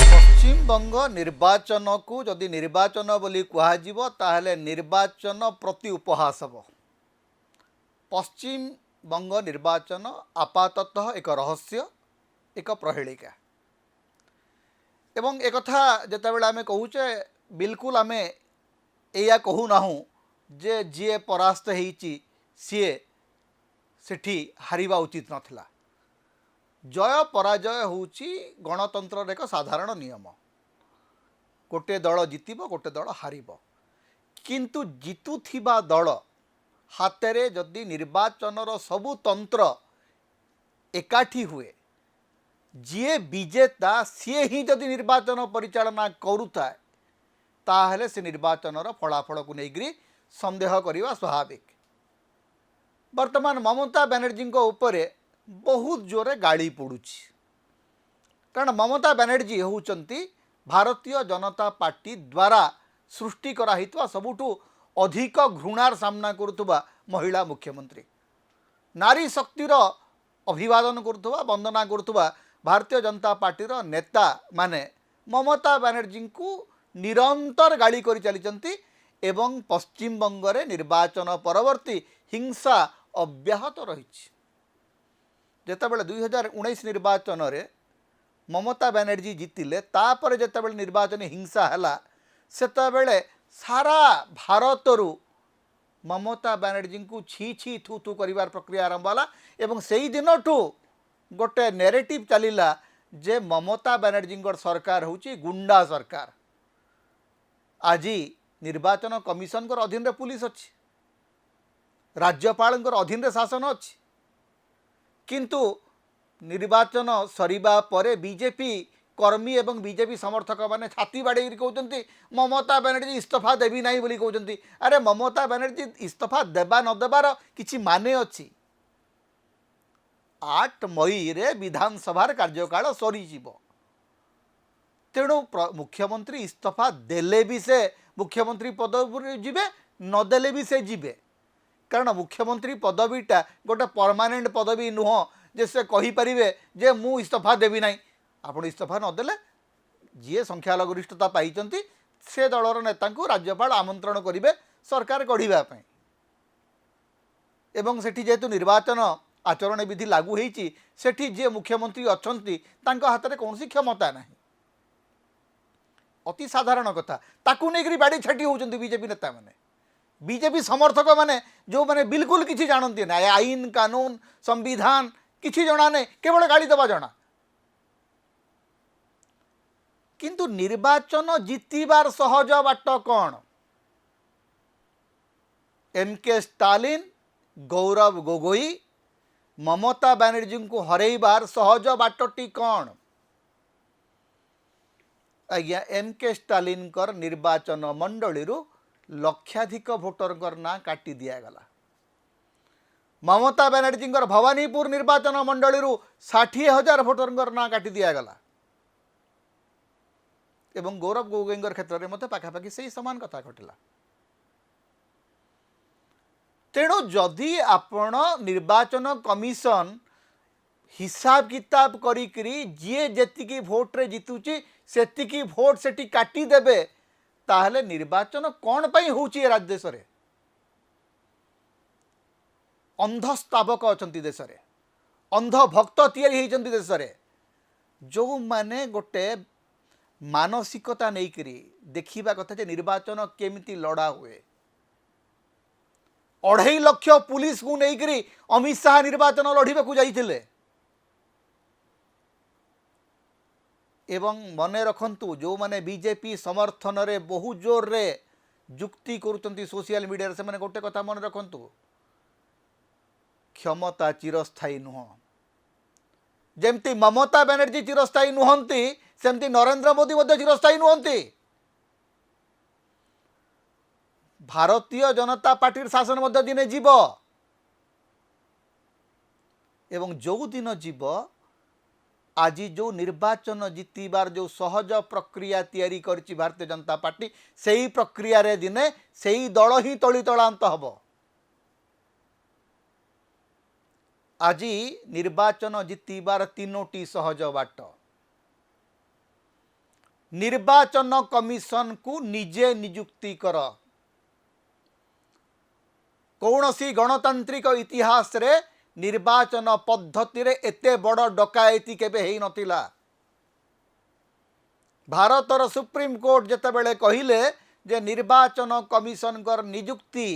पश्चिमबंग निर्वाचन को जदि निर्वाचन बोली कहुब ताहले निर्वाचन प्रति उपहास हम। पश्चिमबंग निर्वाचन आपाततः एक रहस्य, एक प्रहेलिका। एवं एक जितेबाला आम कहूचे बिल्कुल आम या कहूना जे जी परास्त होती सी सेठी हारिबा उचित नथिला। जय पराजय होची गणतंत्र एक साधारण नियम। गोटे दल जितिब, गोटे दल हारिब, किंतु जितुथिबा दल हातेरे जदि निर्वाचनर सबु तंत्र एकाठी हुए, जी विजेता सी ही जदि निर्वाचन परिचालना करुथाए ताहले से निर्वाचनर फलाफल को लेकर संदेह करवा स्वाभाविक। वर्तमान ममता बनर्जी उपरे बहुत जोरे गाड़ी पड़ुछि, कारण ममता बनर्जी होउचंती भारतीय जनता पार्टी द्वारा सृष्टि कराहितवा सबुठु अधिक घृणार सामना करुवा महिला मुख्यमंत्री। नारी शक्तिर अभिवादन करुवा, वंदना करुवा भारतीय जनता पार्टीर नेता माने ममता बनर्जी को निरंतर गाड़ी कर चली एवं पश्चिम बंगरे निर्वाचन परवर्ती हिंसा अब्याहत रही। जेतेबेले 2019 निर्वाचन रे ममता बनर्जी जीतिले, तापर जेतेबेले निर्वाचन हिंसा हैला, सेतेबेले सारा भारतरु ममता बनर्जी को छी छी थू थू करिवार प्रक्रिया आरंभ होला एवं सेही दिनठू गोटे नैरेटिव चलिला जे ममता बनर्जी सरकार होची गुंडा सरकार। आज निर्वाचन कमिशन अधीन रे पुलिस अच्छी, राज्यपाल अधीन रे शासन अच्छी, किंतु निर्वाचन सरिबा परे बीजेपी कर्मी एवं बीजेपी समर्थक माने छाती बाड़े कहते ममता बनर्जी इस्तीफा देवी नहीं बोली कहते। अरे ममता बनर्जी इस्तीफा देबा न देबार किछि माने अछि। 8 मई रे विधानसभा कार्यकाल सरीजिवो, तेणु मुख्यमंत्री इस्तीफा देले भी से मुख्यमंत्री पदवी जीवे, नदेले भी से जीवे। कारण मुख्यमंत्री पदवीटा गोटे परमानेंट पदवी नुह जे से कही परिवे जे मु इस्तीफा देवी नहीं। आपण इस्तीफा नदेले जी संख्यालघुरिष्ठता पाई से दलर नेता को राज्यपाल आमंत्रण करेंगे सरकार गढ़ापी। एवं सेठी जेहेतु निर्वाचन आचरण विधि लागू होती, सेठी जे मुख्यमंत्री अच्छी हाथ में कौन क्षमता नहीं। अति साधारण कथा ताकू नहीं बाड़ी छाटी होती बीजेपी नेता मैंने, बीजेपी समर्थक माने जो माने बिल्कुल किसी जानती ना, आईन कानून संविधान किसी जना नहीं, केवल गाड़ी दबा जना। किंतु निर्वाचन जीतबार सहज बाट कौन? एमके स्टालिन, गौरव गोगोई, ममता बनर्जी को हरैबार सहज बाटटी कौन? आज्ञा एमके स्टालिन कर निर्वाचन मंडली लक्षाधिक भोटर ना काटी दिगला। ममता बनर्जी भवानीपुर निर्वाचन मंडली 60,000 भोटर ना काटी दिगला। एवं गौरव गोगोई क्षेत्र में मत पाखापाखि से समान कथा घटला। तेणु जदि आपण निर्वाचन कमिशन हिसाब किताब करी जी जेतिकी भोट रे जितुची सेतिकी भोट सेठी काटी देबे, ताहले निर्वाचन कौन पाई होची राज्य देश रे? अंधस्तावक अछंती देश रे, अंध भक्त तैयारी होइछंती देश रे, जो माने गोटे मानसिकता नहीं करी देखिबा कथा जे निर्वाचन केमिति लड़ा हुए। 2.5 लाख पुलिस को नहीं करी अमित शाह निर्वाचन लड़िबा को जाइथिले। एवं मने रखंतु जो माने बीजेपी समर्थन रे बहु जोर रे जुक्ति करुचंती सोशल मीडिया रे, से माने गोटे कथा मन रखंतु, क्षमता चिरस्थायी नुह। जेमती ममता बनर्जी चिरस्थायी नुहंती, सेमती नरेंद्र मोदी मध्य चिरस्थायी नुहंती। भारतीय जनता पार्टी शासन मध्य दिने जीव, एवं जो दिन जीव आज जो निर्वाचन जीतबार जो सहज प्रक्रिया तैयारी करछि भारतीय जनता पार्टी, सेही प्रक्रिया रे दिने सेही दल ही तली तलांत हब। आज निर्वाचन जितबार तीनोटी सहज बाट निर्वाचन कमिशन को निजे नियुक्ति कर कौनसी गणतांत्रिक इतिहास रे निर्वाचन पद्धति रे एते बड़ डकायती केबे हेई नथिला। भारतर सुप्रीम कोर्ट जेतेबेले कहिले जे निर्वाचन कमिशन कर नियुक्ति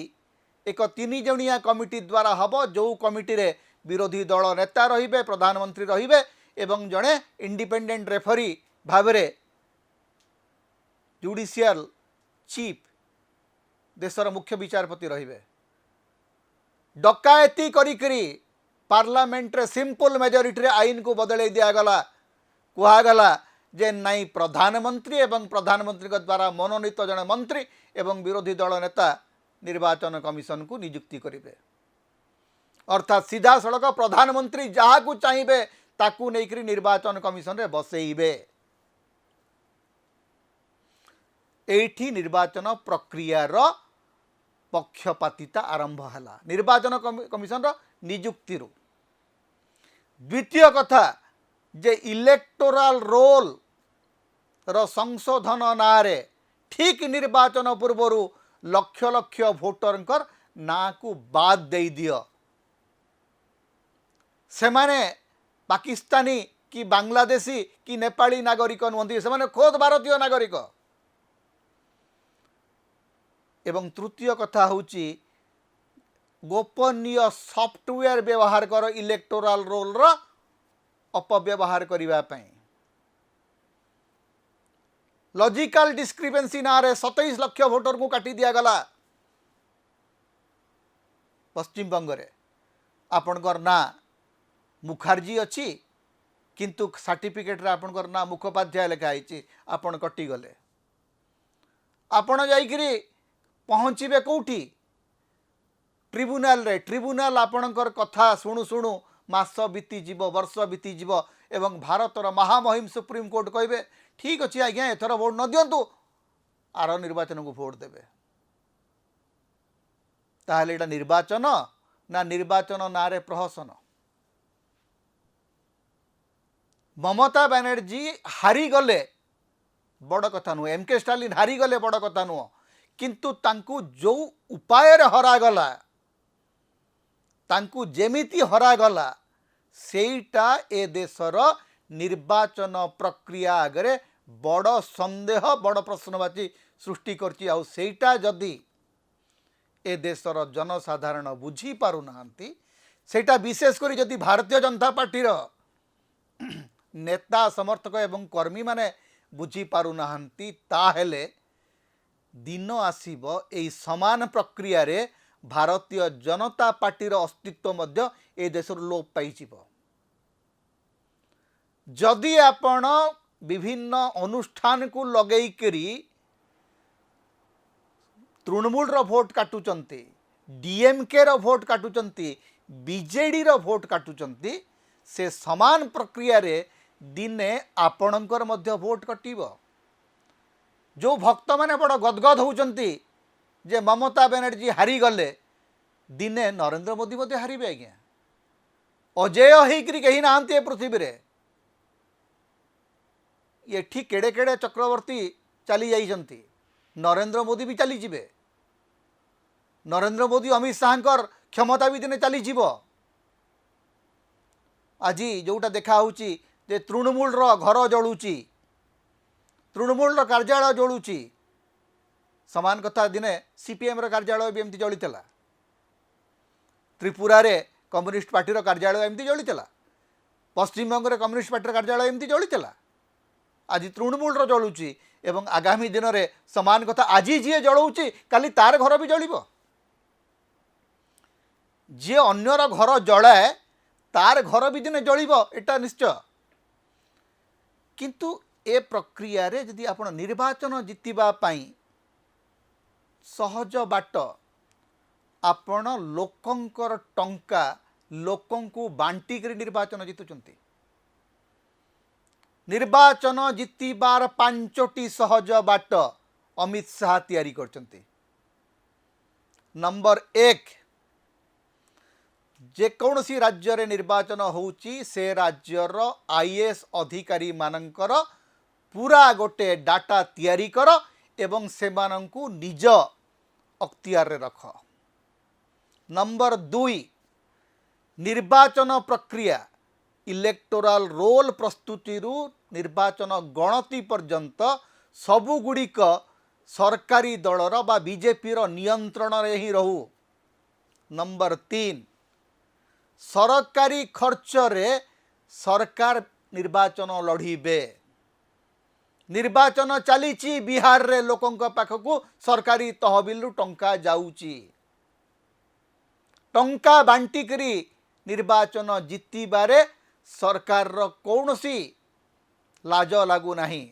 एक 3 जणिया कमिटी द्वारा हब जो कमिटी रे विरोधी दल नेता रहिबे प्रधानमंत्री रहिबे एवं जड़े independent referee Bhavre judicial chief देशर मुख्य विचारपति रहिबे डकायती करी पार्लियामेंट रे सिंपल मेजोरिटी रे आईन को बदले दियागला कुहागला जे नाई प्रधानमंत्री एवं प्रधानमंत्री द्वारा मनोनीत जड़े मंत्री एवं विरोधी दल नेता निर्वाचन कमिशन को नियुक्ति करेंगे अर्थात सीधा सड़क प्रधानमंत्री जहाँ को चाहिए ताकू नहीं निर्वाचन कमिशन रे बसइबे। एठी निर्वाचन प्रक्रियार पक्षपातिता आरंभ है निर्वाचन कमिशन रो नियुक्ति रू। द्वितीय कथा जे इलेक्टोराल रोल रो संशोधन नारे ठीक निर्वाचन पूर्व लक्ष लक्ष भोटर ना को बाद दे दियो से माने पाकिस्तानी कि बांग्लादेशी कि नेपाली नागरिक नुहति से माने खोद भारतीय नागरिक। एवं तृतीय कथा होची गोपनीय सॉफ्टवेयर व्यवहार कर इलेक्टोराल रोल रो अपव्यवहार करिवा पई लॉजिकल डिस्क्रिपेंसी नारे 27 लाख भोटर को काटी दिया गला। पश्चिम बंग रे आपनकर ना मुखर्जी अच्छी किंतु सर्टिफिकेट रे आपनकर ना मुखोपाध्याय लिखा है आपन कटी गले आपन जाइकरी पहुँचे कौटी ट्रिब्यूनाल रे ट्रिब्यूनाल आपणकर कथा शुणु शुणु मास बीती जीव वर्ष बीती जीव एवं भारतर महामहिम सुप्रीम कोर्ट कहे ठीक अच्छे आज्ञा एथर भोट न दिंतु आर निर्वाचन को भोट देवे ताहले एटा निर्वाचन ना निर्वाचन नारे प्रहसन। ममता बनर्जी हारी गले बड़ कथा नुह एम के स्टालिन हारी गले बड़ कथा नुह किंतु तांकु जो उपाय हरागला तांकु जेमिति हरागला सेटा ए देशर निर्वाचन प्रक्रिया आगे बड़ संदेह बड़ प्रश्नवाची सृष्टि करछि। आउ सेटा जदि ए देशर जनसाधारण बुझी पारु नांती सेटा विशेष करी जदि भारतीय जनता पार्टी रो नेता समर्थक एवं कर्मी माने बुझी पारु नांती ताहेले दिन आसीबो एई समान प्रक्रिया रे भारतीय जनता पार्टी रो अस्तित्व मध्य ए देशर लोप पाइजिबो। जदि आपण विभिन्न अनुष्ठान को लगई करी तृणमूल रो भोट काटुचंती डीएमके रो भोट काटुचंती बीजेडी रो भोट काटुचंती से समान प्रक्रिया रे दिने आपणकर मध्य भोट कटिबो। जो भक्त माने बड़ गदगद होउचंती जे ममता बनर्जी हारी गले दिने नरेंद्र मोदी मध्य हारिबे आज्ञा अजय होइकरी कहीं नांती पृथ्वी रे ये ठीक केड़े केड़े चक्रवर्ती चली जाइछंती नरेंद्र मोदी भी चली जिबे नरेंद्र मोदी अमित शाहकर क्षमता भी दिने चली जीवो। आज जोटा देखा होउची जे तृणमूल रो घर जळुची तृणमूल रो कार्यालय जळुची समान कथा दिने सीपीएम रो कार्यालय भी एमती जळितला त्रिपुरा रे कम्युनिस्ट पार्टी रो कार्यालय एमती जळितला पश्चिम बंग रे कम्युनिस्ट पार्टी रो कार्यालय एमती जळितला आज तृणमूल रो जळुची एवं आगामी दिन में समान कथा आज जी जलाऊँच काली तार घर भी जलिब जी अन्यर घर जलाए तार घर भी दिन जलिब एटा निश्चय किंतु ए प्रक्रिया रे यदि आपण निर्वाचन जितिबा पाई सहज बाट आपण लोकंकर टंका लोकंकु बांटी कर निर्वाचन जितुचंती निर्वाचन जितिबार पांचटी सहज बाट अमित शाह तैयारी करचंती। नंबर 1 जेकोसी राज्य रे निर्वाचन होउची से राज्यर आईएएस अधिकारी मानकर पूरा गोटे डाटा तैयारी कर एवं सेमानंकु निज अख्तियार रे रख। नंबर 2 निर्वाचन प्रक्रिया इलेक्टोराल रोल प्रस्तुति निर्वाचन गणति पर्यंत सबुगुड़िक सरकारी दलर बा बीजेपी नियंत्रण रे ही रहू। नंबर 3 सरकारी खर्च रे सरकार निर्वाचन लड़ीबे। निर्वाचन चली बिहार रे लोकंक पाखकू सरकारी तहबिल टंका जाऊची। टंका बांटिकरी निर्वाचन जीतिबारे सरकार रो कौनसी लाज लागू नहीं।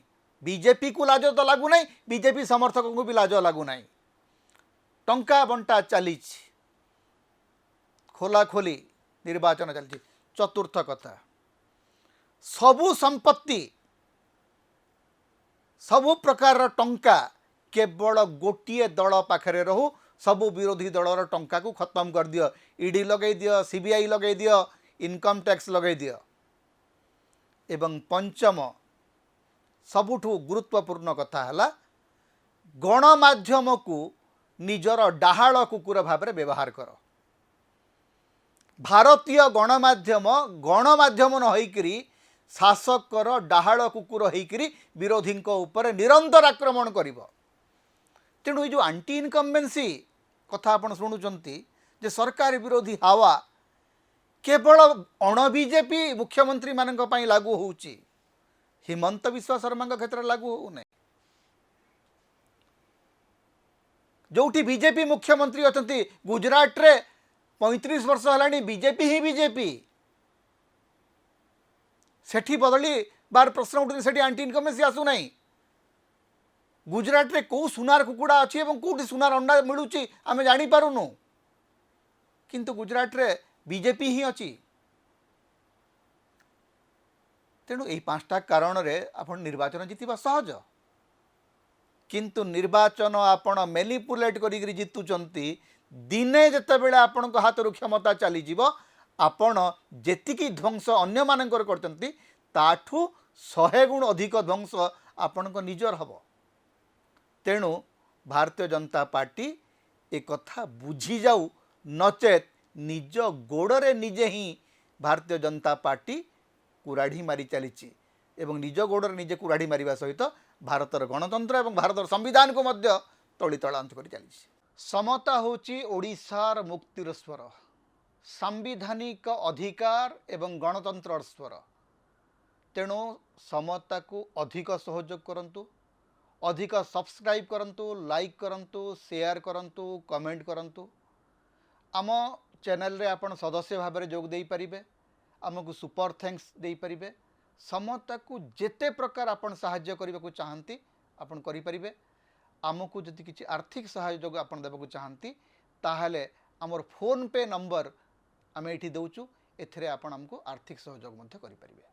बीजेपी को लाज तो लागू नहीं, बीजेपी समर्थकों को भी लाज लागू नहीं। टंका बंटा चली खोला खोली निर्वाचन चलती। चतुर्थ कथा सबु संपत्ति सबु प्रकार टंका केवल गोटे दल पाखरे रहू। सबु विरोधी दलर टंका को खत्म कर दियो। ईडी लगे दियो, सीबीआई लगे दियो, इनकम टैक्स लगे दियो। एवं पंचम सबुठु गुरुत्वपूर्ण कथा है गणमाध्यम को निजर डाहाल कुकुर भाव में व्यवहार कर। भारतीय गणमाध्यम गणमाध्यम न होइकरी शासकर डाहाल कुकुर होइकरी विरोधी ऊपर निरंतर आक्रमण करिवो। तेणु जो आंटी इनकम्बेंसी कथा आपण शुणुचंती जे सरकार विरोधी हावा केवल अण बीजेपी मुख्यमंत्री मानक पई लागू होउची, हिमंत विश्व शर्मा क्षेत्र में लागू हो नहीं। जोठी बीजेपी मुख्यमंत्री अछंती गुजरात रे 35 वर्ष हलानी बीजेपी ही बीजेपी सेठी बदली बार प्रश्न उठे सेठी आंटी इनकमेंसी आसु नहीं। गुजरात रे को सुनार कुकुड़ा अच्छी और कौटी सुनार अंडा मिलूची आम जानी पारुनु, किंतु गुजरात रे बीजेपी ही अच्छी। तेणु यही 5टा कारण रे आपण निर्वाचन जीतिबा सहज, किंतु निर्वाचन आपण मैनिपुलेट करी जीतुचंती। दिने जते बेले आपण को हाथ क्षमता चली जीवो आपण जेतिकी ध्वंस अन्य मानकर करचंती ताठू 100 गुण अधिक ध्वंस आपण को निजर हबो। तेणु भारतीय जनता पार्टी एक कथा बुझी जाऊ, नचेत निज गोड़े निजे ही भारतीय जनता पार्टी कुराढ़ी मारी चली एवं निज गोड़े निजे कुराढ़ी मारिबा सहित भारतर गणतंत्र एवं भारतर संविधान को मध्य तलितलांत कर चली। समता होची ओडिशार मुक्तिर स्वर, सांविधानिक अधिकार एवं गणतंत्र स्वर। तेणु समता को अधिक सहयोग करंतु, अधिक सब्सक्राइब करंतु, लाइक करंतु, शेयर करंतु, कमेंट करंतु। आम चैनल रे आपण सदस्य भाव में जोग दे पारिबे, आमको सुपर थैंक्स दे पारिबे। समता को जेते प्रकार आपण सहाय्य करबा को चाहंती आपण करि पारिबे। आमको जदि किछि आर्थिक सहयोग आपण देबा को चाहंती ताहले हमर फोन पे नंबर आम एठी दउचु, एथिरे आपण हमको आर्थिक सहयोग मध्य करि पारिबे।